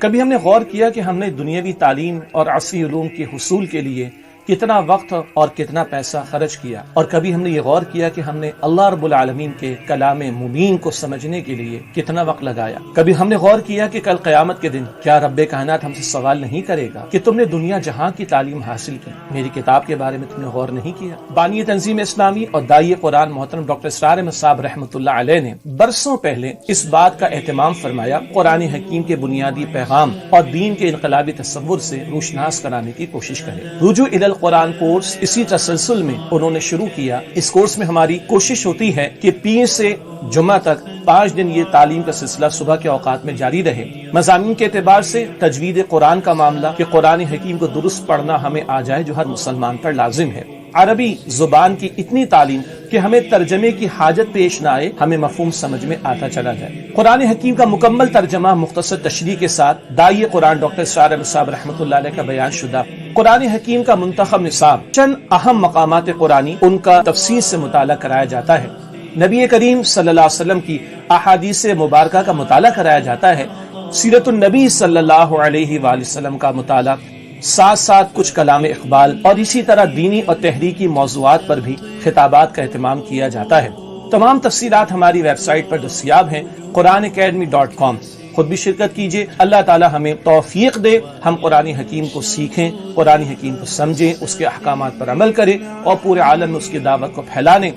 کبھی ہم نے غور کیا کہ ہم نے دنیاوی تعلیم اور عصری علوم کے حصول کے لیے کتنا وقت اور کتنا پیسہ خرچ کیا، اور کبھی ہم نے یہ غور کیا کہ ہم نے اللہ رب العالمین کے کلام مبین کو سمجھنے کے لیے کتنا وقت لگایا؟ کبھی ہم نے غور کیا کہ کل قیامت کے دن کیا رب کائنات ہم سے سوال نہیں کرے گا کہ تم نے دنیا جہاں کی تعلیم حاصل کی، میری کتاب کے بارے میں تم نے غور نہیں کیا؟ بانی تنظیم اسلامی اور داعی قرآن محترم ڈاکٹر اسرار احمد صاحب رحمۃ اللہ علیہ نے برسوں پہلے اس بات کا اہتمام فرمایا، قرآن حکیم کے بنیادی پیغام اور دین کے انقلابی تصور سے روشناس کرانے کی کوشش کرے۔ رجوع الی قرآن کورس اسی تسلسل میں انہوں نے شروع کیا۔ اس کورس میں ہماری کوشش ہوتی ہے کہ پیر سے جمعہ تک 5 دن یہ تعلیم کا سلسلہ صبح کے اوقات میں جاری رہے۔ مضامین کے اعتبار سے تجوید قرآن کا معاملہ کہ قرآن حکیم کو درست پڑھنا ہمیں آ جائے جو ہر مسلمان پر لازم ہے، عربی زبان کی اتنی تعلیم کہ ہمیں ترجمے کی حاجت پیش نہ آئے، ہمیں مفہوم سمجھ میں آتا چلا جائے۔ قرآن حکیم کا مکمل ترجمہ مختصر تشریح کے ساتھ داعی قرآن ڈاکٹر اسرار احمد صاحب رحمۃ اللہ علیہ کا بیان شدہ قرآن حکیم کا منتخب نصاب، چند اہم مقامات قرآنی، ان کا تفصیل سے مطالعہ کرایا جاتا ہے۔ نبی کریم صلی اللہ علیہ وسلم کی احادیث مبارکہ کا مطالعہ کرایا جاتا ہے۔ سیرت النبی صلی اللہ علیہ وآلہ وسلم کا مطالعہ، ساتھ ساتھ کچھ کلام اقبال اور اسی طرح دینی اور تحریکی موضوعات پر بھی خطابات کا اہتمام کیا جاتا ہے۔ تمام تفصیلات ہماری ویب سائٹ پر دستیاب ہیں قرانacademy.com۔ خود بھی شرکت کیجیے۔ اللہ تعالی ہمیں توفیق دے، ہم قرآن حکیم کو سیکھیں، قرآن حکیم کو سمجھیں، اس کے احکامات پر عمل کریں اور پورے عالم میں اس کی دعوت کو پھیلانے